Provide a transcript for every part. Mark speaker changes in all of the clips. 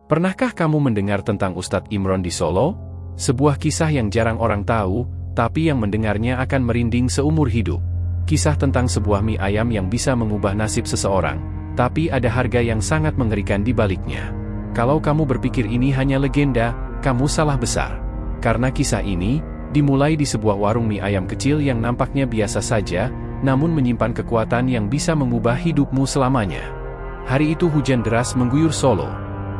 Speaker 1: Pernahkah kamu mendengar tentang Ustadz Imron di Solo? Sebuah kisah yang jarang orang tahu, tapi yang mendengarnya akan merinding seumur hidup. Kisah tentang sebuah mie ayam yang bisa mengubah nasib seseorang, tapi ada harga yang sangat mengerikan di baliknya. Kalau kamu berpikir ini hanya legenda, kamu salah besar. Karena kisah ini dimulai di sebuah warung mie ayam kecil yang nampaknya biasa saja, namun menyimpan kekuatan yang bisa mengubah hidupmu selamanya. Hari itu hujan deras mengguyur Solo.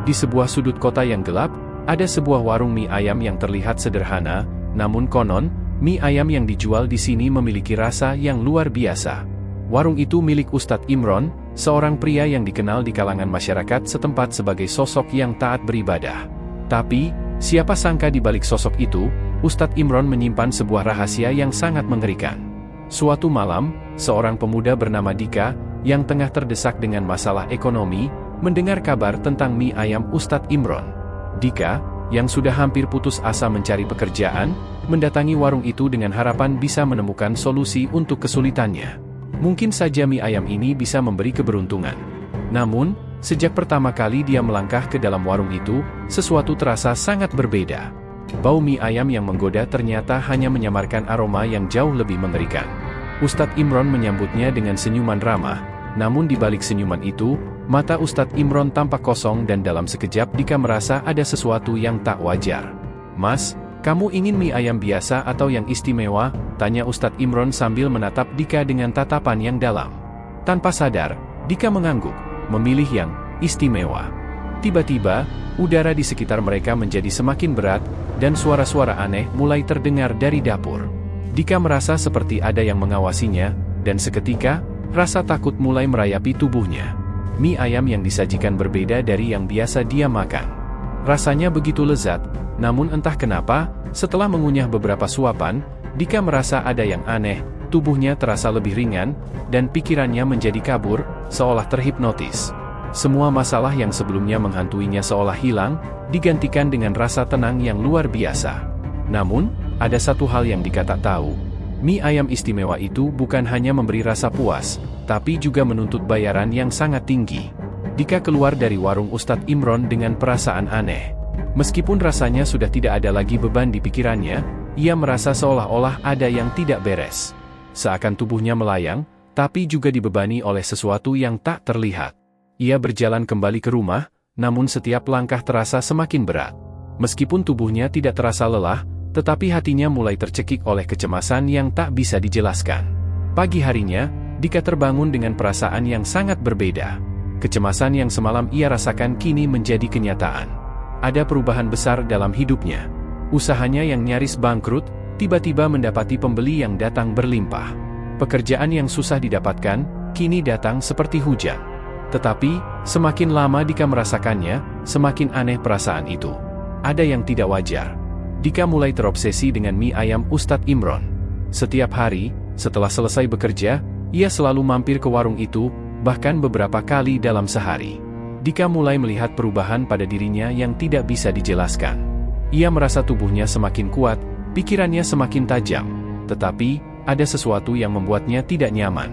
Speaker 1: Di sebuah sudut kota yang gelap, ada sebuah warung mie ayam yang terlihat sederhana, namun konon, mie ayam yang dijual di sini memiliki rasa yang luar biasa. Warung itu milik Ustadz Imron, seorang pria yang dikenal di kalangan masyarakat setempat sebagai sosok yang taat beribadah. Tapi, siapa sangka di balik sosok itu, Ustadz Imron menyimpan sebuah rahasia yang sangat mengerikan. Suatu malam, seorang pemuda bernama Dika, yang tengah terdesak dengan masalah ekonomi, mendengar kabar tentang mie ayam Ustadz Imron. Dika, yang sudah hampir putus asa mencari pekerjaan, mendatangi warung itu dengan harapan bisa menemukan solusi untuk kesulitannya. Mungkin saja mie ayam ini bisa memberi keberuntungan. Namun, sejak pertama kali dia melangkah ke dalam warung itu, sesuatu terasa sangat berbeda. Bau mie ayam yang menggoda ternyata hanya menyamarkan aroma yang jauh lebih mengerikan. Ustadz Imron menyambutnya dengan senyuman ramah, namun di balik senyuman itu, mata Ustadz Imron tampak kosong dan dalam sekejap Dika merasa ada sesuatu yang tak wajar. "Mas, kamu ingin mie ayam biasa atau yang istimewa?" tanya Ustadz Imron sambil menatap Dika dengan tatapan yang dalam. Tanpa sadar, Dika mengangguk, memilih yang istimewa. Tiba-tiba, udara di sekitar mereka menjadi semakin berat, dan suara-suara aneh mulai terdengar dari dapur. Dika merasa seperti ada yang mengawasinya, dan seketika, rasa takut mulai merayapi tubuhnya. Mie ayam yang disajikan berbeda dari yang biasa dia makan. Rasanya begitu lezat, namun entah kenapa, setelah mengunyah beberapa suapan, Dika merasa ada yang aneh, tubuhnya terasa lebih ringan, dan pikirannya menjadi kabur, seolah terhipnotis. Semua masalah yang sebelumnya menghantuinya seolah hilang, digantikan dengan rasa tenang yang luar biasa. Namun, ada satu hal yang Dika tak tahu. Mie ayam istimewa itu bukan hanya memberi rasa puas, tapi juga menuntut bayaran yang sangat tinggi. Dika keluar dari warung Ustadz Imron dengan perasaan aneh. Meskipun rasanya sudah tidak ada lagi beban di pikirannya, ia merasa seolah-olah ada yang tidak beres. Seakan tubuhnya melayang, tapi juga dibebani oleh sesuatu yang tak terlihat. Ia berjalan kembali ke rumah, namun setiap langkah terasa semakin berat. Meskipun tubuhnya tidak terasa lelah, tetapi hatinya mulai tercekik oleh kecemasan yang tak bisa dijelaskan. Pagi harinya, Dika terbangun dengan perasaan yang sangat berbeda. Kecemasan yang semalam ia rasakan kini menjadi kenyataan. Ada perubahan besar dalam hidupnya. Usahanya yang nyaris bangkrut, tiba-tiba mendapati pembeli yang datang berlimpah. Pekerjaan yang susah didapatkan, kini datang seperti hujan. Tetapi, semakin lama Dika merasakannya, semakin aneh perasaan itu. Ada yang tidak wajar. Dika mulai terobsesi dengan mie ayam Ustadz Imron. Setiap hari, setelah selesai bekerja, ia selalu mampir ke warung itu, bahkan beberapa kali dalam sehari. Dika mulai melihat perubahan pada dirinya yang tidak bisa dijelaskan. Ia merasa tubuhnya semakin kuat, pikirannya semakin tajam, tetapi, ada sesuatu yang membuatnya tidak nyaman.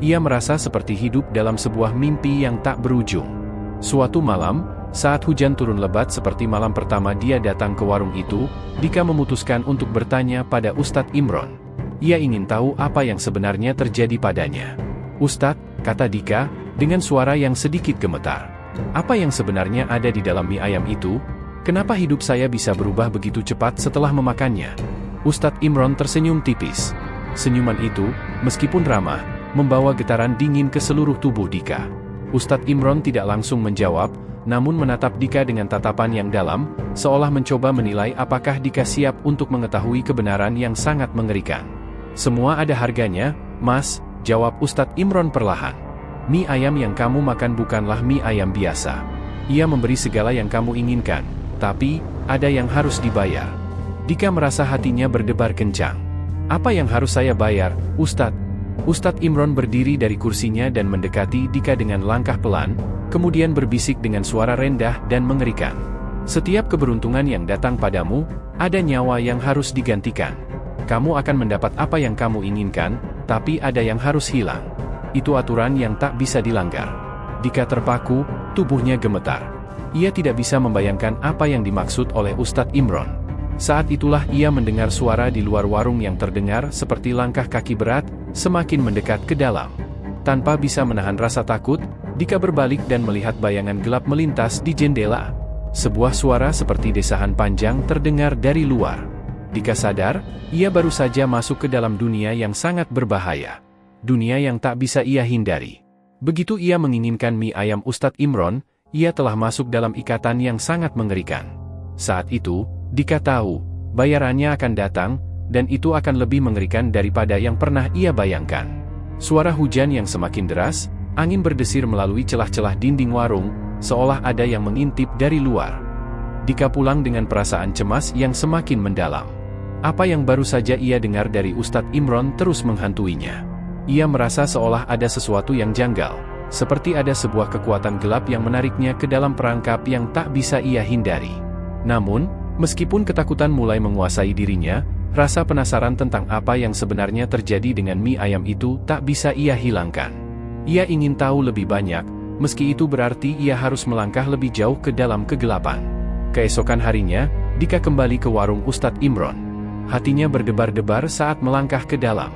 Speaker 1: Ia merasa seperti hidup dalam sebuah mimpi yang tak berujung. Suatu malam, saat hujan turun lebat seperti malam pertama dia datang ke warung itu, Dika memutuskan untuk bertanya pada Ustadz Imron. Ia ingin tahu apa yang sebenarnya terjadi padanya. "Ustadz," kata Dika, dengan suara yang sedikit gemetar. "Apa yang sebenarnya ada di dalam mie ayam itu? Kenapa hidup saya bisa berubah begitu cepat setelah memakannya?" Ustadz Imron tersenyum tipis. Senyuman itu, meskipun ramah, membawa getaran dingin ke seluruh tubuh Dika. Ustadz Imron tidak langsung menjawab, namun menatap Dika dengan tatapan yang dalam, seolah mencoba menilai apakah Dika siap untuk mengetahui kebenaran yang sangat mengerikan. "Semua ada harganya, Mas," jawab Ustadz Imron perlahan. "Mie ayam yang kamu makan bukanlah mie ayam biasa. Ia memberi segala yang kamu inginkan, tapi, ada yang harus dibayar." Dika merasa hatinya berdebar kencang. "Apa yang harus saya bayar, Ustadz?" Ustadz Imron berdiri dari kursinya dan mendekati Dika dengan langkah pelan, kemudian berbisik dengan suara rendah dan mengerikan. "Setiap keberuntungan yang datang padamu, ada nyawa yang harus digantikan. Kamu akan mendapat apa yang kamu inginkan, tapi ada yang harus hilang. Itu aturan yang tak bisa dilanggar." Dika terpaku, tubuhnya gemetar. Ia tidak bisa membayangkan apa yang dimaksud oleh Ustadz Imron. Saat itulah ia mendengar suara di luar warung yang terdengar seperti langkah kaki berat, semakin mendekat ke dalam. Tanpa bisa menahan rasa takut, Dika berbalik dan melihat bayangan gelap melintas di jendela. Sebuah suara seperti desahan panjang terdengar dari luar. Dika sadar, ia baru saja masuk ke dalam dunia yang sangat berbahaya. Dunia yang tak bisa ia hindari. Begitu ia menginginkan mie ayam Ustadz Imron, ia telah masuk dalam ikatan yang sangat mengerikan. Saat itu, Dika tahu, bayarannya akan datang, dan itu akan lebih mengerikan daripada yang pernah ia bayangkan. Suara hujan yang semakin deras, angin berdesir melalui celah-celah dinding warung, seolah ada yang mengintip dari luar. Dika pulang dengan perasaan cemas yang semakin mendalam. Apa yang baru saja ia dengar dari Ustadz Imron terus menghantuinya. Ia merasa seolah ada sesuatu yang janggal, seperti ada sebuah kekuatan gelap yang menariknya ke dalam perangkap yang tak bisa ia hindari. Namun, meskipun ketakutan mulai menguasai dirinya, rasa penasaran tentang apa yang sebenarnya terjadi dengan mie ayam itu tak bisa ia hilangkan. Ia ingin tahu lebih banyak, meski itu berarti ia harus melangkah lebih jauh ke dalam kegelapan. Keesokan harinya, Dika kembali ke warung Ustadz Imron. Hatinya berdebar-debar saat melangkah ke dalam.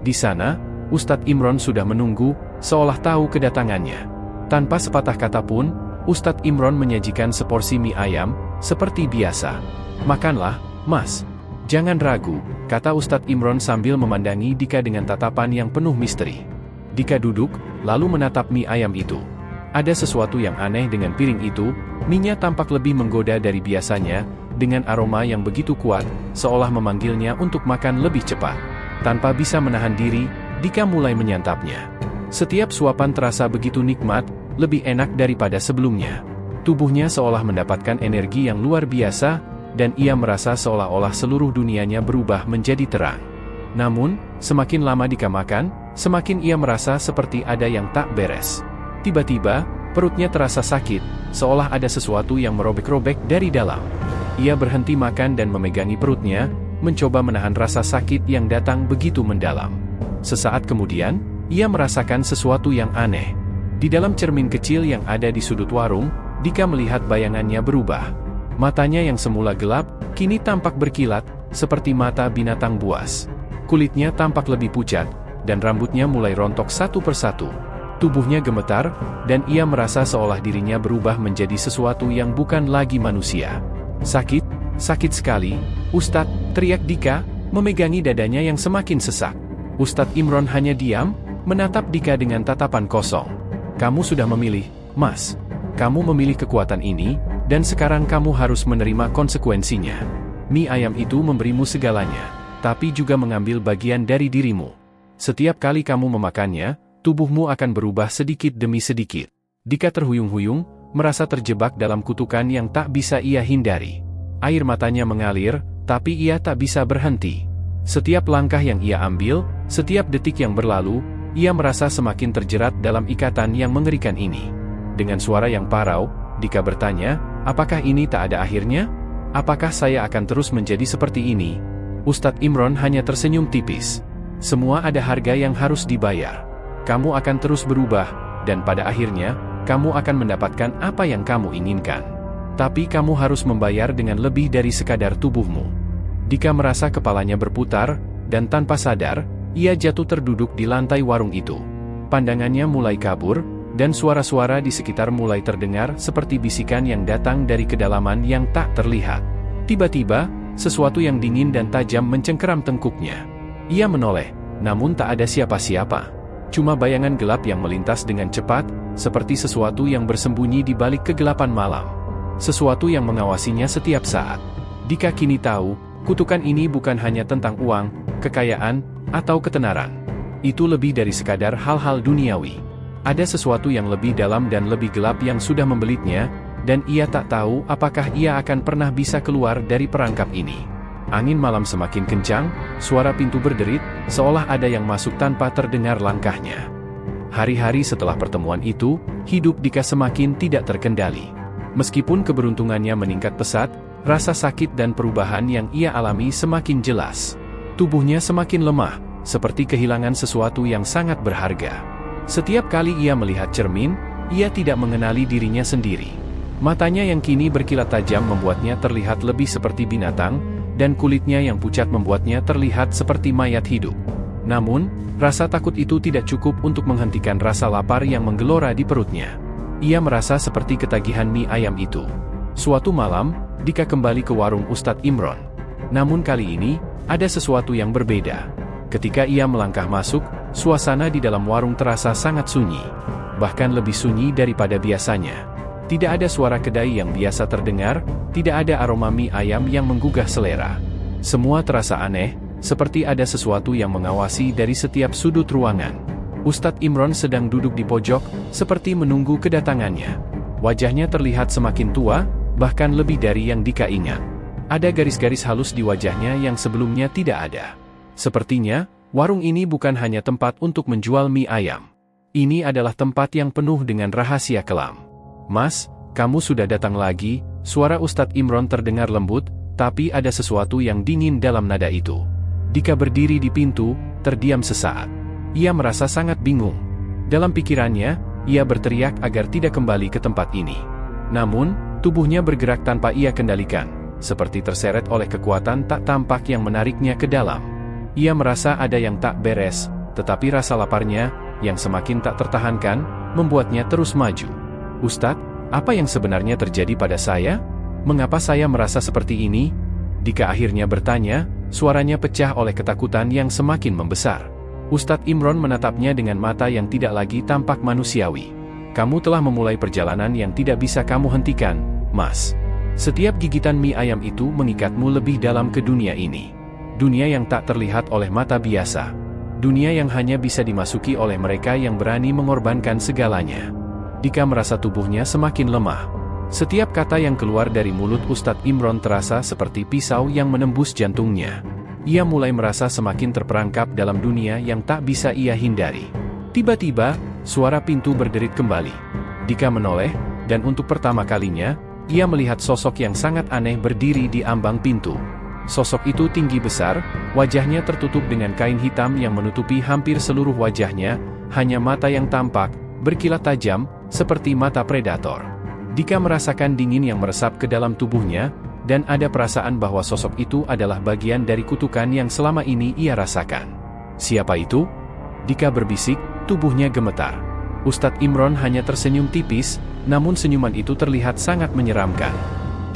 Speaker 1: Di sana, Ustadz Imron sudah menunggu, seolah tahu kedatangannya. Tanpa sepatah kata pun, Ustadz Imron menyajikan seporsi mie ayam, seperti biasa. "Makanlah, Mas. Jangan ragu," kata Ustadz Imron sambil memandangi Dika dengan tatapan yang penuh misteri. Dika duduk, lalu menatap mie ayam itu. Ada sesuatu yang aneh dengan piring itu, mie-nya tampak lebih menggoda dari biasanya, dengan aroma yang begitu kuat, seolah memanggilnya untuk makan lebih cepat. Tanpa bisa menahan diri, Dika mulai menyantapnya. Setiap suapan terasa begitu nikmat, lebih enak daripada sebelumnya. Tubuhnya seolah mendapatkan energi yang luar biasa, dan ia merasa seolah-olah seluruh dunianya berubah menjadi terang. Namun, semakin lama Dika makan, semakin ia merasa seperti ada yang tak beres. Tiba-tiba, perutnya terasa sakit, seolah ada sesuatu yang merobek-robek dari dalam. Ia berhenti makan dan memegangi perutnya, mencoba menahan rasa sakit yang datang begitu mendalam. Sesaat kemudian, ia merasakan sesuatu yang aneh. Di dalam cermin kecil yang ada di sudut warung, Dika melihat bayangannya berubah. Matanya yang semula gelap, kini tampak berkilat, seperti mata binatang buas. Kulitnya tampak lebih pucat, dan rambutnya mulai rontok satu persatu. Tubuhnya gemetar, dan ia merasa seolah dirinya berubah menjadi sesuatu yang bukan lagi manusia. "Sakit, sakit sekali, Ustadz," teriak Dika, memegangi dadanya yang semakin sesak. Ustadz Imron hanya diam, menatap Dika dengan tatapan kosong. "Kamu sudah memilih, Mas. Kamu memilih kekuatan ini, dan sekarang kamu harus menerima konsekuensinya. Mie ayam itu memberimu segalanya, tapi juga mengambil bagian dari dirimu. Setiap kali kamu memakannya, tubuhmu akan berubah sedikit demi sedikit." Dika terhuyung-huyung, merasa terjebak dalam kutukan yang tak bisa ia hindari. Air matanya mengalir, tapi ia tak bisa berhenti. Setiap langkah yang ia ambil, setiap detik yang berlalu, ia merasa semakin terjerat dalam ikatan yang mengerikan ini. Dengan suara yang parau, Dika bertanya, "Apakah ini tak ada akhirnya? Apakah saya akan terus menjadi seperti ini?" Ustadz Imron hanya tersenyum tipis. "Semua ada harga yang harus dibayar. Kamu akan terus berubah, dan pada akhirnya, kamu akan mendapatkan apa yang kamu inginkan. Tapi kamu harus membayar dengan lebih dari sekadar tubuhmu." Dika merasa kepalanya berputar, dan tanpa sadar, ia jatuh terduduk di lantai warung itu. Pandangannya mulai kabur, dan suara-suara di sekitar mulai terdengar seperti bisikan yang datang dari kedalaman yang tak terlihat. Tiba-tiba, sesuatu yang dingin dan tajam mencengkeram tengkuknya. Ia menoleh, namun tak ada siapa-siapa. Cuma bayangan gelap yang melintas dengan cepat, seperti sesuatu yang bersembunyi di balik kegelapan malam. Sesuatu yang mengawasinya setiap saat. Dika kini tahu, kutukan ini bukan hanya tentang uang, kekayaan, atau ketenaran. Itu lebih dari sekadar hal-hal duniawi. Ada sesuatu yang lebih dalam dan lebih gelap yang sudah membelitnya, dan ia tak tahu apakah ia akan pernah bisa keluar dari perangkap ini. Angin malam semakin kencang, suara pintu berderit, seolah ada yang masuk tanpa terdengar langkahnya. Hari-hari setelah pertemuan itu, hidup Dika semakin tidak terkendali. Meskipun keberuntungannya meningkat pesat, rasa sakit dan perubahan yang ia alami semakin jelas. Tubuhnya semakin lemah, seperti kehilangan sesuatu yang sangat berharga. Setiap kali ia melihat cermin, ia tidak mengenali dirinya sendiri. Matanya yang kini berkilat tajam membuatnya terlihat lebih seperti binatang, dan kulitnya yang pucat membuatnya terlihat seperti mayat hidup. Namun, rasa takut itu tidak cukup untuk menghentikan rasa lapar yang menggelora di perutnya. Ia merasa seperti ketagihan mie ayam itu. Suatu malam, Dika kembali ke warung Ustadz Imron. Namun kali ini, ada sesuatu yang berbeda. Ketika ia melangkah masuk, suasana di dalam warung terasa sangat sunyi. Bahkan lebih sunyi daripada biasanya. Tidak ada suara kedai yang biasa terdengar, tidak ada aroma mie ayam yang menggugah selera. Semua terasa aneh, seperti ada sesuatu yang mengawasi dari setiap sudut ruangan. Ustadz Imron sedang duduk di pojok, seperti menunggu kedatangannya. Wajahnya terlihat semakin tua, bahkan lebih dari yang Dika ingat. Ada garis-garis halus di wajahnya yang sebelumnya tidak ada. Sepertinya, warung ini bukan hanya tempat untuk menjual mie ayam. Ini adalah tempat yang penuh dengan rahasia kelam. "Mas, kamu sudah datang lagi," suara Ustadz Imron terdengar lembut, tapi ada sesuatu yang dingin dalam nada itu. Dika berdiri di pintu, terdiam sesaat. Ia merasa sangat bingung. Dalam pikirannya, ia berteriak agar tidak kembali ke tempat ini. Namun, tubuhnya bergerak tanpa ia kendalikan, seperti terseret oleh kekuatan tak tampak yang menariknya ke dalam. Ia merasa ada yang tak beres, tetapi rasa laparnya, yang semakin tak tertahankan, membuatnya terus maju. "Ustadz, apa yang sebenarnya terjadi pada saya? Mengapa saya merasa seperti ini?" Dika akhirnya bertanya, suaranya pecah oleh ketakutan yang semakin membesar. Ustadz Imron menatapnya dengan mata yang tidak lagi tampak manusiawi. "Kamu telah memulai perjalanan yang tidak bisa kamu hentikan, Mas. Setiap gigitan mie ayam itu mengikatmu lebih dalam ke dunia ini. Dunia yang tak terlihat oleh mata biasa. Dunia yang hanya bisa dimasuki oleh mereka yang berani mengorbankan segalanya." Dika merasa tubuhnya semakin lemah. Setiap kata yang keluar dari mulut Ustadz Imron terasa seperti pisau yang menembus jantungnya. Ia mulai merasa semakin terperangkap dalam dunia yang tak bisa ia hindari. Tiba-tiba, suara pintu berderit kembali. Dika menoleh, dan untuk pertama kalinya, ia melihat sosok yang sangat aneh berdiri di ambang pintu. Sosok itu tinggi besar, wajahnya tertutup dengan kain hitam yang menutupi hampir seluruh wajahnya, hanya mata yang tampak, berkilat tajam, seperti mata predator. Dika merasakan dingin yang meresap ke dalam tubuhnya, dan ada perasaan bahwa sosok itu adalah bagian dari kutukan yang selama ini ia rasakan. "Siapa itu?" Dika berbisik, tubuhnya gemetar. Ustadz Imron hanya tersenyum tipis, namun senyuman itu terlihat sangat menyeramkan.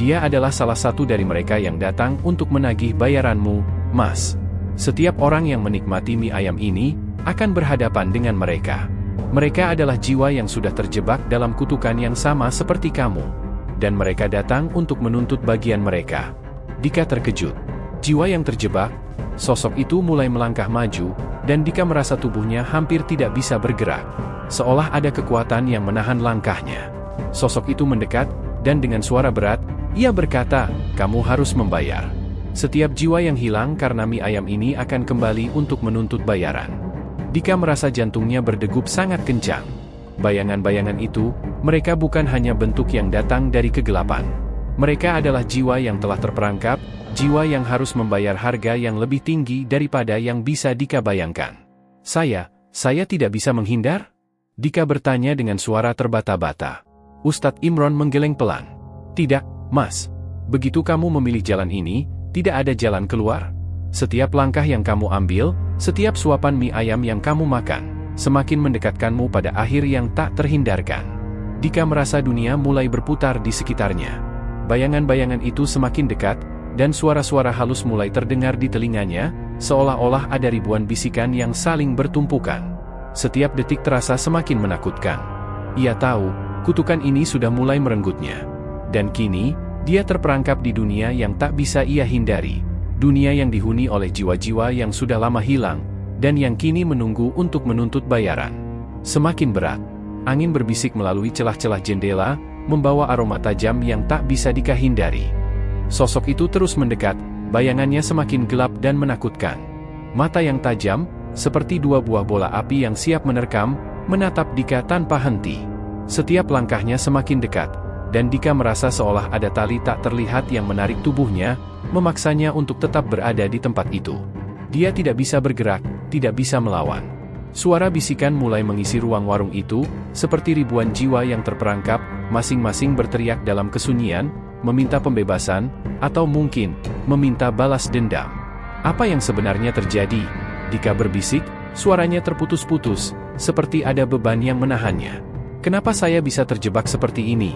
Speaker 1: "Dia adalah salah satu dari mereka yang datang untuk menagih bayaranmu, Mas. Setiap orang yang menikmati mie ayam ini, akan berhadapan dengan mereka. Mereka adalah jiwa yang sudah terjebak dalam kutukan yang sama seperti kamu. Dan mereka datang untuk menuntut bagian mereka." Dika terkejut. Jiwa yang terjebak? Sosok itu mulai melangkah maju, dan Dika merasa tubuhnya hampir tidak bisa bergerak. Seolah ada kekuatan yang menahan langkahnya. Sosok itu mendekat, dan dengan suara berat, ia berkata, "Kamu harus membayar. Setiap jiwa yang hilang karena mie ayam ini akan kembali untuk menuntut bayaran." Dika merasa jantungnya berdegup sangat kencang. Bayangan-bayangan itu, mereka bukan hanya bentuk yang datang dari kegelapan. Mereka adalah jiwa yang telah terperangkap, jiwa yang harus membayar harga yang lebih tinggi daripada yang bisa Dika bayangkan. Saya tidak bisa menghindar?" Dika bertanya dengan suara terbata-bata. Ustadz Imron menggeleng pelan. "Tidak, Mas. Begitu kamu memilih jalan ini, tidak ada jalan keluar. Setiap langkah yang kamu ambil, setiap suapan mie ayam yang kamu makan, semakin mendekatkanmu pada akhir yang tak terhindarkan." Dika merasa dunia mulai berputar di sekitarnya. Bayangan-bayangan itu semakin dekat, dan suara-suara halus mulai terdengar di telinganya, seolah-olah ada ribuan bisikan yang saling bertumpukan. Setiap detik terasa semakin menakutkan. Ia tahu, kutukan ini sudah mulai merenggutnya. Dan kini, dia terperangkap di dunia yang tak bisa ia hindari. Dunia yang dihuni oleh jiwa-jiwa yang sudah lama hilang, dan yang kini menunggu untuk menuntut bayaran. Semakin berat, angin berbisik melalui celah-celah jendela, membawa aroma tajam yang tak bisa Dika hindari. Sosok itu terus mendekat, bayangannya semakin gelap dan menakutkan. Mata yang tajam, seperti dua buah bola api yang siap menerkam, menatap Dika tanpa henti. Setiap langkahnya semakin dekat, dan Dika merasa seolah ada tali tak terlihat yang menarik tubuhnya, memaksanya untuk tetap berada di tempat itu. Dia tidak bisa bergerak, tidak bisa melawan. Suara bisikan mulai mengisi ruang warung itu, seperti ribuan jiwa yang terperangkap, masing-masing berteriak dalam kesunyian, meminta pembebasan, atau mungkin meminta balas dendam. Apa yang sebenarnya terjadi? Dika berbisik, suaranya terputus-putus, seperti ada beban yang menahannya. Kenapa saya bisa terjebak seperti ini?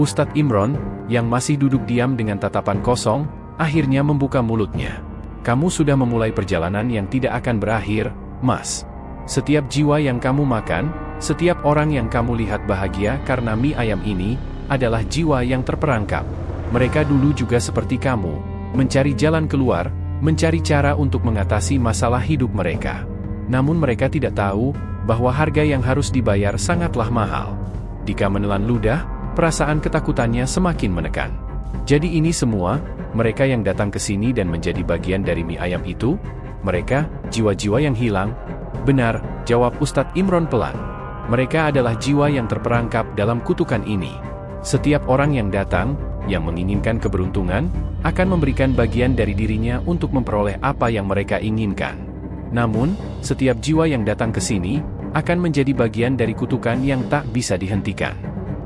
Speaker 1: Ustadz Imron, yang masih duduk diam dengan tatapan kosong, akhirnya membuka mulutnya. Kamu sudah memulai perjalanan yang tidak akan berakhir, Mas. Setiap jiwa yang kamu makan, setiap orang yang kamu lihat bahagia karena mie ayam ini, adalah jiwa yang terperangkap. Mereka dulu juga seperti kamu, mencari jalan keluar, mencari cara untuk mengatasi masalah hidup mereka. Namun mereka tidak tahu, bahwa harga yang harus dibayar sangatlah mahal. Dika menelan ludah, perasaan ketakutannya semakin menekan. Jadi ini semua, mereka yang datang ke sini dan menjadi bagian dari mie ayam itu, mereka, jiwa-jiwa yang hilang. Benar, jawab Ustadz Imron pelan. Mereka adalah jiwa yang terperangkap dalam kutukan ini. Setiap orang yang datang, yang menginginkan keberuntungan, akan memberikan bagian dari dirinya untuk memperoleh apa yang mereka inginkan. Namun, setiap jiwa yang datang ke sini, akan menjadi bagian dari kutukan yang tak bisa dihentikan.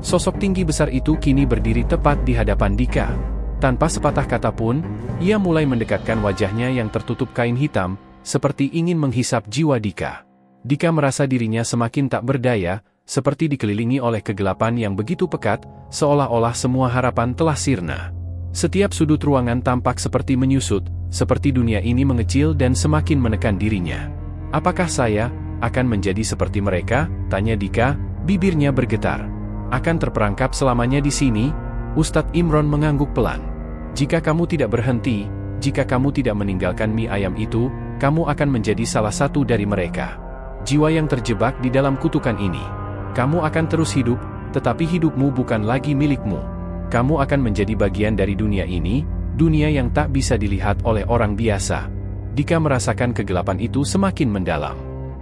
Speaker 1: Sosok tinggi besar itu kini berdiri tepat di hadapan Dika. Tanpa sepatah kata pun, ia mulai mendekatkan wajahnya yang tertutup kain hitam, seperti ingin menghisap jiwa Dika. Dika merasa dirinya semakin tak berdaya, seperti dikelilingi oleh kegelapan yang begitu pekat, seolah-olah semua harapan telah sirna. Setiap sudut ruangan tampak seperti menyusut, seperti dunia ini mengecil dan semakin menekan dirinya. Apakah saya akan menjadi seperti mereka? Tanya Dika, bibirnya bergetar. Akan terperangkap selamanya di sini? Ustadz Imron mengangguk pelan. Jika kamu tidak berhenti, jika kamu tidak meninggalkan mie ayam itu, kamu akan menjadi salah satu dari mereka. Jiwa yang terjebak di dalam kutukan ini. Kamu akan terus hidup, tetapi hidupmu bukan lagi milikmu. Kamu akan menjadi bagian dari dunia ini, dunia yang tak bisa dilihat oleh orang biasa. Dika merasakan kegelapan itu semakin mendalam.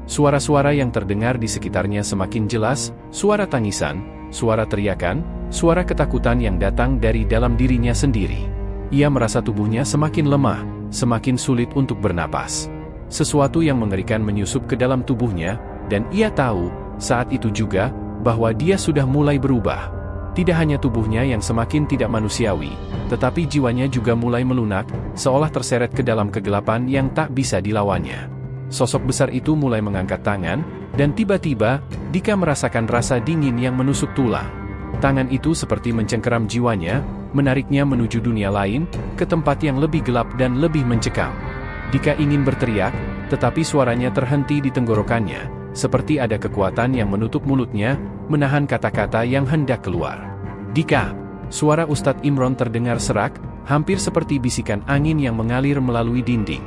Speaker 1: Suara-suara yang terdengar di sekitarnya semakin jelas, suara tangisan, suara teriakan, suara ketakutan yang datang dari dalam dirinya sendiri. Ia merasa tubuhnya semakin lemah, semakin sulit untuk bernapas. Sesuatu yang mengerikan menyusup ke dalam tubuhnya, dan ia tahu, saat itu juga, bahwa dia sudah mulai berubah. Tidak hanya tubuhnya yang semakin tidak manusiawi, tetapi jiwanya juga mulai melunak, seolah terseret ke dalam kegelapan yang tak bisa dilawannya. Sosok besar itu mulai mengangkat tangan, dan tiba-tiba, Dika merasakan rasa dingin yang menusuk tulang. Tangan itu seperti mencengkeram jiwanya, menariknya menuju dunia lain, ke tempat yang lebih gelap dan lebih mencekam. Dika ingin berteriak, tetapi suaranya terhenti di tenggorokannya, seperti ada kekuatan yang menutup mulutnya, menahan kata-kata yang hendak keluar. Dika! Suara Ustadz Imron terdengar serak, hampir seperti bisikan angin yang mengalir melalui dinding.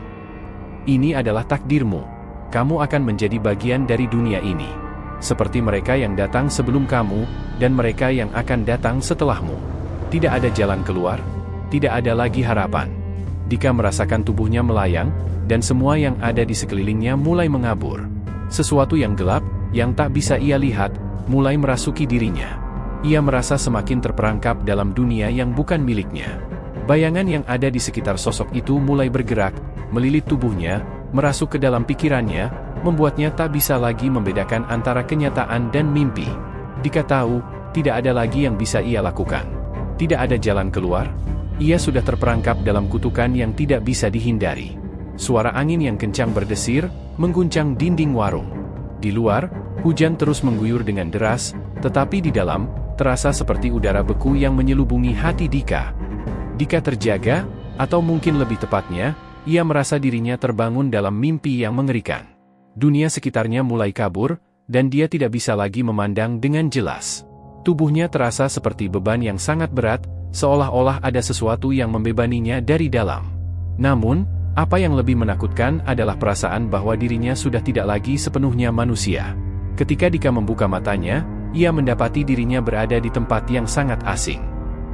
Speaker 1: Ini adalah takdirmu. Kamu akan menjadi bagian dari dunia ini. Seperti mereka yang datang sebelum kamu, dan mereka yang akan datang setelahmu. Tidak ada jalan keluar, tidak ada lagi harapan. Dika merasakan tubuhnya melayang, dan semua yang ada di sekelilingnya mulai mengabur. Sesuatu yang gelap, yang tak bisa ia lihat, mulai merasuki dirinya. Ia merasa semakin terperangkap dalam dunia yang bukan miliknya. Bayangan yang ada di sekitar sosok itu mulai bergerak, melilit tubuhnya, merasuk ke dalam pikirannya, membuatnya tak bisa lagi membedakan antara kenyataan dan mimpi. Dika tahu, tidak ada lagi yang bisa ia lakukan. Tidak ada jalan keluar. Ia sudah terperangkap dalam kutukan yang tidak bisa dihindari. Suara angin yang kencang berdesir, mengguncang dinding warung. Di luar, hujan terus mengguyur dengan deras, tetapi di dalam, terasa seperti udara beku yang menyelubungi hati Dika. Dika terjaga, atau mungkin lebih tepatnya, ia merasa dirinya terbangun dalam mimpi yang mengerikan. Dunia sekitarnya mulai kabur, dan dia tidak bisa lagi memandang dengan jelas. Tubuhnya terasa seperti beban yang sangat berat, seolah-olah ada sesuatu yang membebaninya dari dalam. Namun, apa yang lebih menakutkan adalah perasaan bahwa dirinya sudah tidak lagi sepenuhnya manusia. Ketika Dika membuka matanya, ia mendapati dirinya berada di tempat yang sangat asing.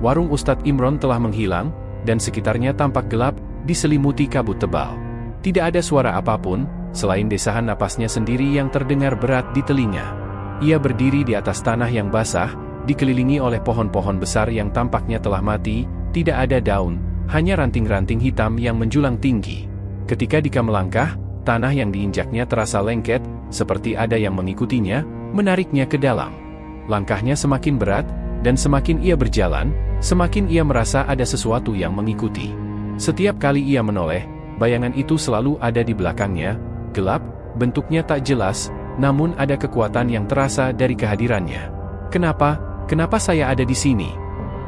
Speaker 1: Warung Ustadz Imron telah menghilang, dan sekitarnya tampak gelap, diselimuti kabut tebal. Tidak ada suara apapun, selain desahan napasnya sendiri yang terdengar berat di telinga. Ia berdiri di atas tanah yang basah, dikelilingi oleh pohon-pohon besar yang tampaknya telah mati, tidak ada daun, hanya ranting-ranting hitam yang menjulang tinggi. Ketika Dika melangkah, tanah yang diinjaknya terasa lengket, seperti ada yang mengikutinya, menariknya ke dalam. Langkahnya semakin berat, Dan semakin ia berjalan, semakin ia merasa ada sesuatu yang mengikuti. Setiap kali ia menoleh, bayangan itu selalu ada di belakangnya, gelap, bentuknya tak jelas, namun ada kekuatan yang terasa dari kehadirannya. Kenapa saya ada di sini?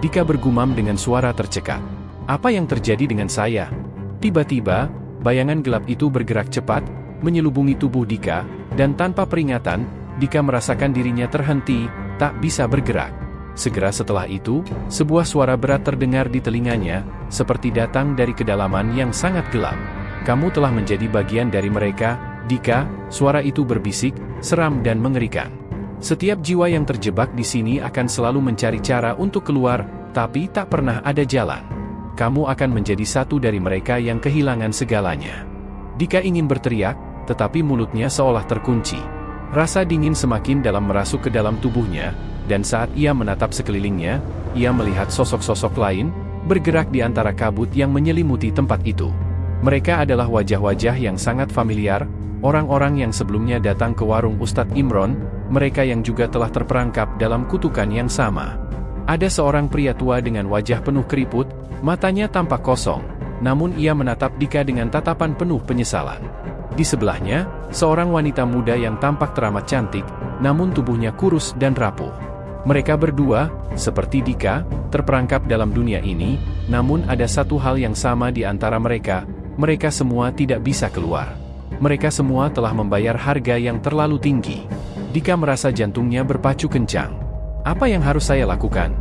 Speaker 1: Dika bergumam dengan suara tercekat. Apa yang terjadi dengan saya? Tiba-tiba, bayangan gelap itu bergerak cepat, menyelubungi tubuh Dika, dan tanpa peringatan, Dika merasakan dirinya terhenti, tak bisa bergerak. Segera setelah itu, sebuah suara berat terdengar di telinganya, seperti datang dari kedalaman yang sangat gelap. Kamu telah menjadi bagian dari mereka, Dika, suara itu berbisik, seram dan mengerikan. Setiap jiwa yang terjebak di sini akan selalu mencari cara untuk keluar, tapi tak pernah ada jalan. Kamu akan menjadi satu dari mereka yang kehilangan segalanya. Dika ingin berteriak, tetapi mulutnya seolah terkunci. Rasa dingin semakin dalam merasuk ke dalam tubuhnya, dan saat ia menatap sekelilingnya, ia melihat sosok-sosok lain, bergerak di antara kabut yang menyelimuti tempat itu. Mereka adalah wajah-wajah yang sangat familiar, orang-orang yang sebelumnya datang ke warung Ustadz Imron, mereka yang juga telah terperangkap dalam kutukan yang sama. Ada seorang pria tua dengan wajah penuh keriput, matanya tampak kosong, namun ia menatap Dika dengan tatapan penuh penyesalan. Di sebelahnya, seorang wanita muda yang tampak teramat cantik, namun tubuhnya kurus dan rapuh. Mereka berdua, seperti Dika, terperangkap dalam dunia ini, namun ada satu hal yang sama di antara mereka, mereka semua tidak bisa keluar. Mereka semua telah membayar harga yang terlalu tinggi. Dika merasa jantungnya berpacu kencang. Apa yang harus saya lakukan?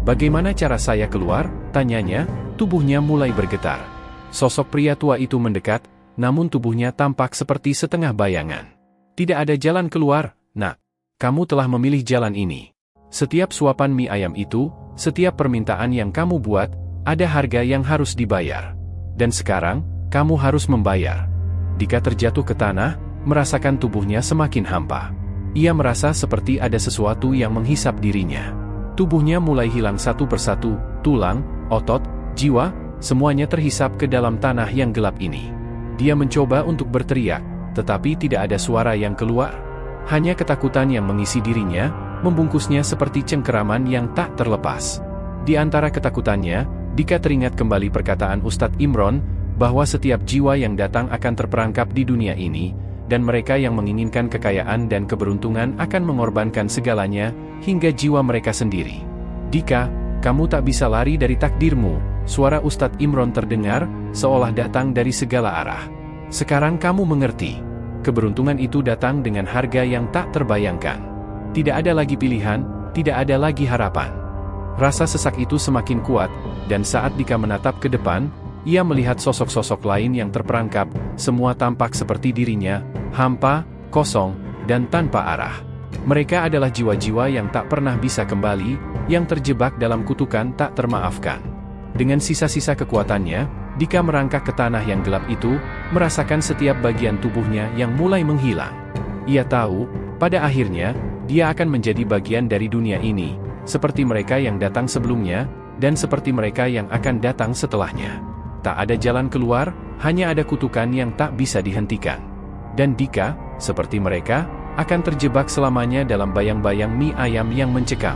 Speaker 1: Bagaimana cara saya keluar? Tanyanya, tubuhnya mulai bergetar. Sosok pria tua itu mendekat, namun tubuhnya tampak seperti setengah bayangan. Tidak ada jalan keluar, nak. Kamu telah memilih jalan ini. Setiap suapan mie ayam itu, setiap permintaan yang kamu buat, ada harga yang harus dibayar. Dan sekarang, kamu harus membayar. Dika terjatuh ke tanah, merasakan tubuhnya semakin hampa. Ia merasa seperti ada sesuatu yang menghisap dirinya. Tubuhnya mulai hilang satu persatu, tulang, otot, jiwa, semuanya terhisap ke dalam tanah yang gelap ini. Dia mencoba untuk berteriak, tetapi tidak ada suara yang keluar. Hanya ketakutan yang mengisi dirinya, membungkusnya seperti cengkeraman yang tak terlepas. Di antara ketakutannya, Dika teringat kembali perkataan Ustadz Imron, bahwa setiap jiwa yang datang akan terperangkap di dunia ini, dan mereka yang menginginkan kekayaan dan keberuntungan akan mengorbankan segalanya, hingga jiwa mereka sendiri. Dika, kamu tak bisa lari dari takdirmu, suara Ustadz Imron terdengar, seolah datang dari segala arah. Sekarang kamu mengerti. Keberuntungan itu datang dengan harga yang tak terbayangkan. Tidak ada lagi pilihan, tidak ada lagi harapan. Rasa sesak itu semakin kuat, dan saat Dika menatap ke depan, ia melihat sosok-sosok lain yang terperangkap, semua tampak seperti dirinya, hampa, kosong, dan tanpa arah. Mereka adalah jiwa-jiwa yang tak pernah bisa kembali, yang terjebak dalam kutukan tak termaafkan. Dengan sisa-sisa kekuatannya, Dika merangkak ke tanah yang gelap itu, merasakan setiap bagian tubuhnya yang mulai menghilang. Ia tahu, pada akhirnya, dia akan menjadi bagian dari dunia ini, seperti mereka yang datang sebelumnya, dan seperti mereka yang akan datang setelahnya. Tak ada jalan keluar, hanya ada kutukan yang tak bisa dihentikan. Dan Dika, seperti mereka, akan terjebak selamanya dalam bayang-bayang mie ayam yang mencekam.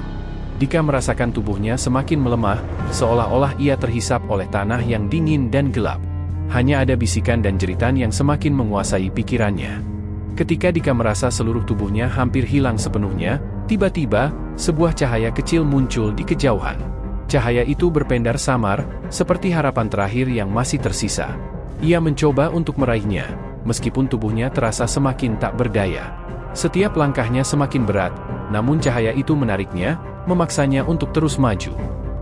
Speaker 1: Dika merasakan tubuhnya semakin melemah, seolah-olah ia terhisap oleh tanah yang dingin dan gelap. Hanya ada bisikan dan jeritan yang semakin menguasai pikirannya. Ketika Dika merasa seluruh tubuhnya hampir hilang sepenuhnya, tiba-tiba, sebuah cahaya kecil muncul di kejauhan. Cahaya itu berpendar samar, seperti harapan terakhir yang masih tersisa. Ia mencoba untuk meraihnya, meskipun tubuhnya terasa semakin tak berdaya. Setiap langkahnya semakin berat, namun cahaya itu menariknya, memaksanya untuk terus maju.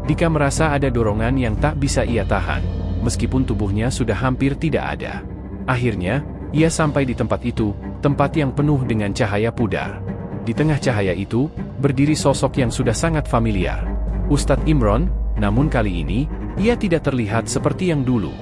Speaker 1: Dika merasa ada dorongan yang tak bisa ia tahan, meskipun tubuhnya sudah hampir tidak ada. Akhirnya, ia sampai di tempat itu, tempat yang penuh dengan cahaya pudar. Di tengah cahaya itu, berdiri sosok yang sudah sangat familiar. Ustadz Imron, namun kali ini, ia tidak terlihat seperti yang dulu.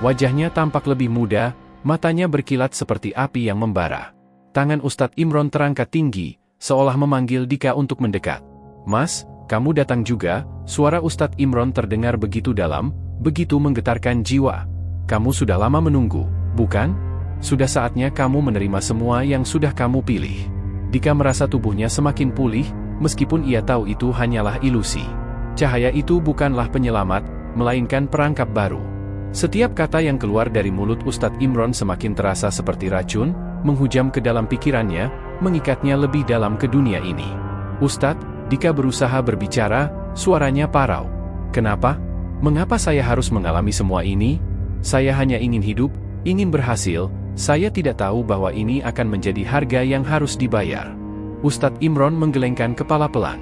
Speaker 1: Wajahnya tampak lebih muda, matanya berkilat seperti api yang membara. Tangan Ustadz Imron terangkat tinggi, seolah memanggil Dika untuk mendekat. "Mas, kamu datang juga?" Suara Ustadz Imron terdengar begitu dalam, begitu menggetarkan jiwa. "Kamu sudah lama menunggu, bukan? Sudah saatnya kamu menerima semua yang sudah kamu pilih." Dika merasa tubuhnya semakin pulih, meskipun ia tahu itu hanyalah ilusi. Cahaya itu bukanlah penyelamat, melainkan perangkap baru. Setiap kata yang keluar dari mulut Ustadz Imron semakin terasa seperti racun, menghujam ke dalam pikirannya, mengikatnya lebih dalam ke dunia ini. "Ustadz," Dika berusaha berbicara, suaranya parau. "Kenapa? Mengapa saya harus mengalami semua ini? Saya hanya ingin hidup, ingin berhasil, saya tidak tahu bahwa ini akan menjadi harga yang harus dibayar." Ustadz Imron menggelengkan kepala pelan.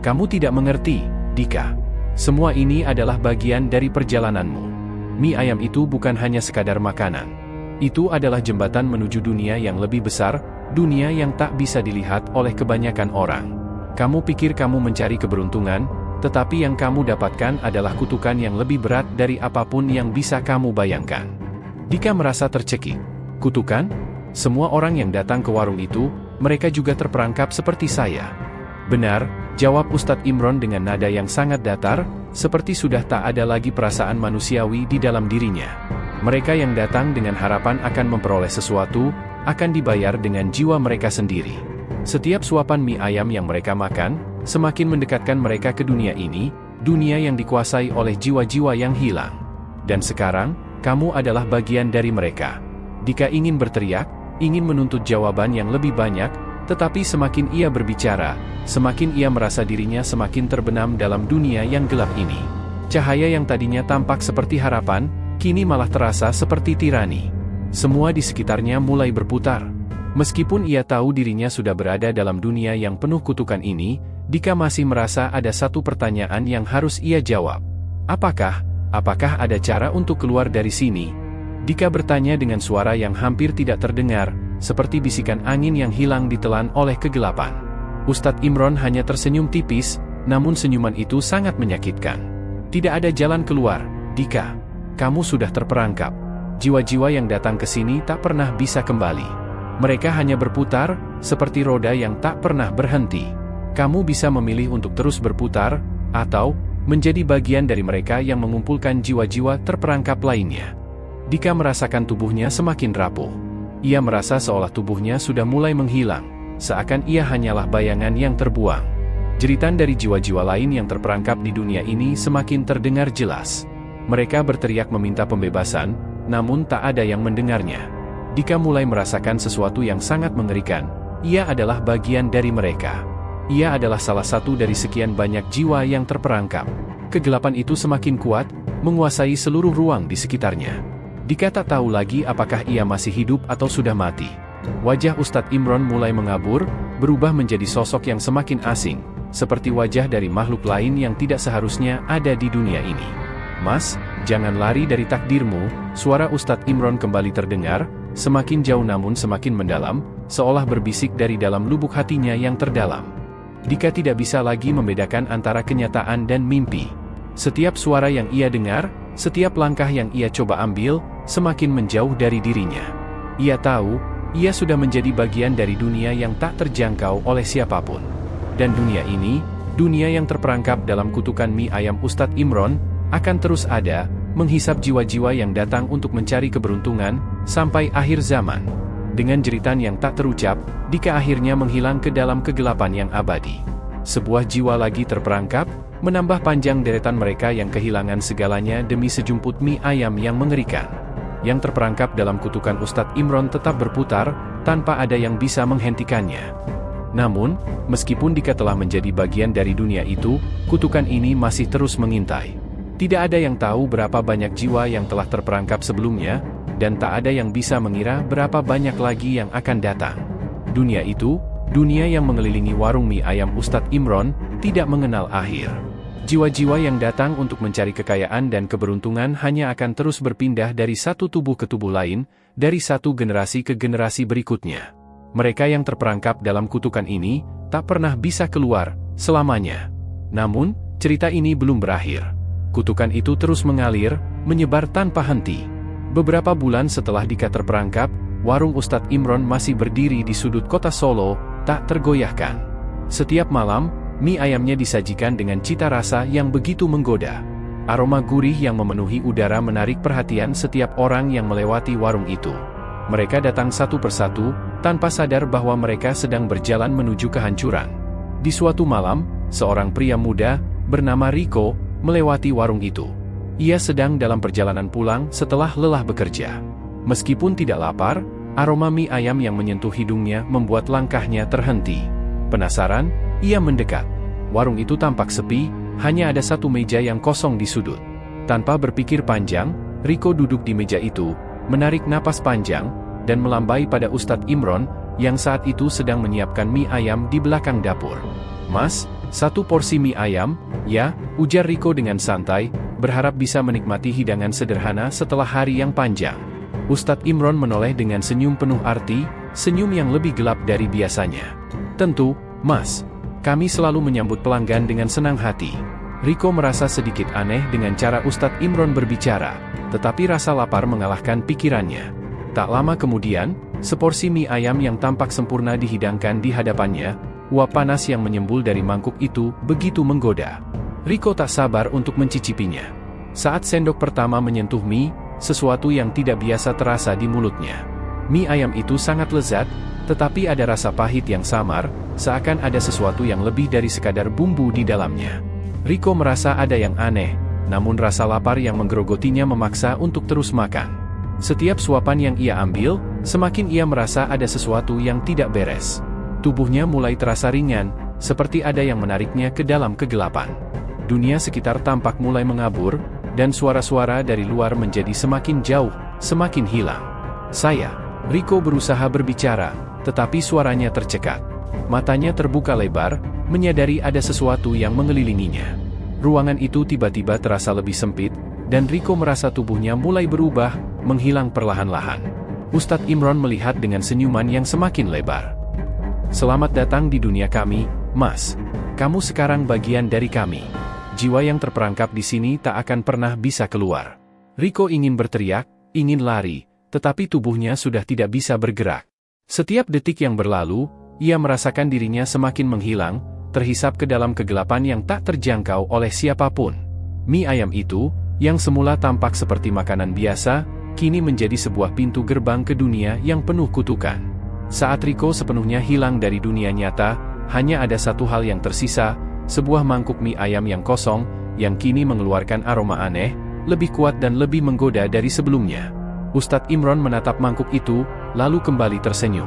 Speaker 1: "Kamu tidak mengerti, Dika. Semua ini adalah bagian dari perjalananmu. Mie ayam itu bukan hanya sekadar makanan. Itu adalah jembatan menuju dunia yang lebih besar, dunia yang tak bisa dilihat oleh kebanyakan orang. Kamu pikir kamu mencari keberuntungan, tetapi yang kamu dapatkan adalah kutukan yang lebih berat dari apapun yang bisa kamu bayangkan." Dika merasa tercekik. "Kutukan? Semua orang yang datang ke warung itu, mereka juga terperangkap seperti saya." "Benar," jawab Ustadz Imron dengan nada yang sangat datar, seperti sudah tak ada lagi perasaan manusiawi di dalam dirinya. "Mereka yang datang dengan harapan akan memperoleh sesuatu, akan dibayar dengan jiwa mereka sendiri. Setiap suapan mie ayam yang mereka makan, semakin mendekatkan mereka ke dunia ini, dunia yang dikuasai oleh jiwa-jiwa yang hilang. Dan sekarang, kamu adalah bagian dari mereka." Dika ingin berteriak, ingin menuntut jawaban yang lebih banyak, tetapi semakin ia berbicara, semakin ia merasa dirinya semakin terbenam dalam dunia yang gelap ini. Cahaya yang tadinya tampak seperti harapan, kini malah terasa seperti tirani. Semua di sekitarnya mulai berputar. Meskipun ia tahu dirinya sudah berada dalam dunia yang penuh kutukan ini, Dika masih merasa ada satu pertanyaan yang harus ia jawab. Apakah ada cara untuk keluar dari sini?" Dika bertanya dengan suara yang hampir tidak terdengar, seperti bisikan angin yang hilang ditelan oleh kegelapan. Ustadz Imron hanya tersenyum tipis, namun senyuman itu sangat menyakitkan. "Tidak ada jalan keluar, Dika. Kamu sudah terperangkap. Jiwa-jiwa yang datang ke sini tak pernah bisa kembali. Mereka hanya berputar, seperti roda yang tak pernah berhenti. Kamu bisa memilih untuk terus berputar, atau menjadi bagian dari mereka yang mengumpulkan jiwa-jiwa terperangkap lainnya." Dika merasakan tubuhnya semakin rapuh. Ia merasa seolah tubuhnya sudah mulai menghilang, seakan ia hanyalah bayangan yang terbuang. Jeritan dari jiwa-jiwa lain yang terperangkap di dunia ini semakin terdengar jelas. Mereka berteriak meminta pembebasan, namun tak ada yang mendengarnya. Dika mulai merasakan sesuatu yang sangat mengerikan. Ia adalah bagian dari mereka. Ia adalah salah satu dari sekian banyak jiwa yang terperangkap. Kegelapan itu semakin kuat, menguasai seluruh ruang di sekitarnya. Dika tak tahu lagi apakah ia masih hidup atau sudah mati. Wajah Ustadz Imron mulai mengabur, berubah menjadi sosok yang semakin asing, seperti wajah dari makhluk lain yang tidak seharusnya ada di dunia ini. "Mas, jangan lari dari takdirmu," suara Ustadz Imron kembali terdengar, semakin jauh namun semakin mendalam, seolah berbisik dari dalam lubuk hatinya yang terdalam. Dika tidak bisa lagi membedakan antara kenyataan dan mimpi. Setiap suara yang ia dengar, setiap langkah yang ia coba ambil, semakin menjauh dari dirinya. Ia tahu, ia sudah menjadi bagian dari dunia yang tak terjangkau oleh siapapun. Dan dunia ini, dunia yang terperangkap dalam kutukan mie ayam Ustadz Imron, akan terus ada, menghisap jiwa-jiwa yang datang untuk mencari keberuntungan, sampai akhir zaman. Dengan jeritan yang tak terucap, Dika akhirnya menghilang ke dalam kegelapan yang abadi. Sebuah jiwa lagi terperangkap, menambah panjang deretan mereka yang kehilangan segalanya demi sejumput mie ayam yang mengerikan. Yang terperangkap dalam kutukan Ustadz Imron tetap berputar, tanpa ada yang bisa menghentikannya. Namun, meskipun Dika telah menjadi bagian dari dunia itu, kutukan ini masih terus mengintai. Tidak ada yang tahu berapa banyak jiwa yang telah terperangkap sebelumnya, dan tak ada yang bisa mengira berapa banyak lagi yang akan datang. Dunia itu, dunia yang mengelilingi warung mie ayam Ustadz Imron, tidak mengenal akhir. Jiwa-jiwa yang datang untuk mencari kekayaan dan keberuntungan hanya akan terus berpindah dari satu tubuh ke tubuh lain, dari satu generasi ke generasi berikutnya. Mereka yang terperangkap dalam kutukan ini, tak pernah bisa keluar, selamanya. Namun, cerita ini belum berakhir. Kutukan itu terus mengalir, menyebar tanpa henti. Beberapa bulan setelah Dika terperangkap, warung Ustadz Imron masih berdiri di sudut kota Solo, tak tergoyahkan. Setiap malam, mie ayamnya disajikan dengan cita rasa yang begitu menggoda. Aroma gurih yang memenuhi udara menarik perhatian setiap orang yang melewati warung itu. Mereka datang satu persatu, tanpa sadar bahwa mereka sedang berjalan menuju kehancuran. Di suatu malam, seorang pria muda, bernama Rico, melewati warung itu. Ia sedang dalam perjalanan pulang setelah lelah bekerja. Meskipun tidak lapar, aroma mie ayam yang menyentuh hidungnya membuat langkahnya terhenti. Penasaran, ia mendekat. Warung itu tampak sepi, hanya ada satu meja yang kosong di sudut. Tanpa berpikir panjang, Rico duduk di meja itu, menarik napas panjang, dan melambai pada Ustadz Imron, yang saat itu sedang menyiapkan mie ayam di belakang dapur. "Mas, satu porsi mie ayam, ya," ujar Rico dengan santai, berharap bisa menikmati hidangan sederhana setelah hari yang panjang. Ustadz Imron menoleh dengan senyum penuh arti, senyum yang lebih gelap dari biasanya. "Tentu, Mas. Kami selalu menyambut pelanggan dengan senang hati." Rico merasa sedikit aneh dengan cara Ustadz Imron berbicara, tetapi rasa lapar mengalahkan pikirannya. Tak lama kemudian, seporsi mie ayam yang tampak sempurna dihidangkan di hadapannya. Uap panas yang menyembul dari mangkuk itu begitu menggoda. Rico tak sabar untuk mencicipinya. Saat sendok pertama menyentuh mie, sesuatu yang tidak biasa terasa di mulutnya. Mie ayam itu sangat lezat, tetapi ada rasa pahit yang samar, seakan ada sesuatu yang lebih dari sekadar bumbu di dalamnya. Rico merasa ada yang aneh, namun rasa lapar yang menggerogotinya memaksa untuk terus makan. Setiap suapan yang ia ambil, semakin ia merasa ada sesuatu yang tidak beres. Tubuhnya mulai terasa ringan, seperti ada yang menariknya ke dalam kegelapan. Dunia sekitar tampak mulai mengabur, dan suara-suara dari luar menjadi semakin jauh, semakin hilang. Rico berusaha berbicara, tetapi suaranya tercekat. Matanya terbuka lebar, menyadari ada sesuatu yang mengelilinginya. Ruangan itu tiba-tiba terasa lebih sempit, dan Rico merasa tubuhnya mulai berubah, menghilang perlahan-lahan. Ustadz Imron melihat dengan senyuman yang semakin lebar. "Selamat datang di dunia kami, Mas. Kamu sekarang bagian dari kami. Jiwa yang terperangkap di sini tak akan pernah bisa keluar." Rico ingin berteriak, ingin lari, tetapi tubuhnya sudah tidak bisa bergerak. Setiap detik yang berlalu, ia merasakan dirinya semakin menghilang, terhisap ke dalam kegelapan yang tak terjangkau oleh siapapun. Mie ayam itu, yang semula tampak seperti makanan biasa, kini menjadi sebuah pintu gerbang ke dunia yang penuh kutukan. Saat Rico sepenuhnya hilang dari dunia nyata, hanya ada satu hal yang tersisa, sebuah mangkuk mie ayam yang kosong, yang kini mengeluarkan aroma aneh, lebih kuat dan lebih menggoda dari sebelumnya. Ustadz Imron menatap mangkuk itu, lalu kembali tersenyum.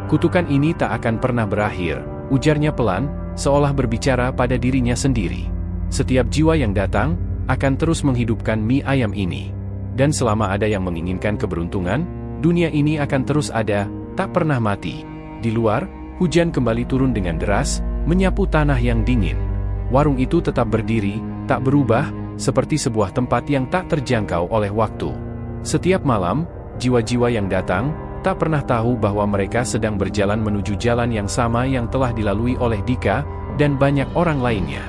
Speaker 1: "Kutukan ini tak akan pernah berakhir," ujarnya pelan, seolah berbicara pada dirinya sendiri. "Setiap jiwa yang datang, akan terus menghidupkan mie ayam ini. Dan selama ada yang menginginkan keberuntungan, dunia ini akan terus ada, tak pernah mati." Di luar, hujan kembali turun dengan deras, menyapu tanah yang dingin. Warung itu tetap berdiri, tak berubah, seperti sebuah tempat yang tak terjangkau oleh waktu. Setiap malam, jiwa-jiwa yang datang, tak pernah tahu bahwa mereka sedang berjalan menuju jalan yang sama yang telah dilalui oleh Dika, dan banyak orang lainnya.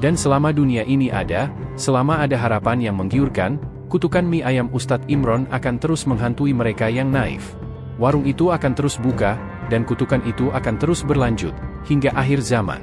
Speaker 1: Dan selama dunia ini ada, selama ada harapan yang menggiurkan, kutukan mie ayam Ustadz Imron akan terus menghantui mereka yang naif. Warung itu akan terus buka, dan kutukan itu akan terus berlanjut, hingga akhir zaman.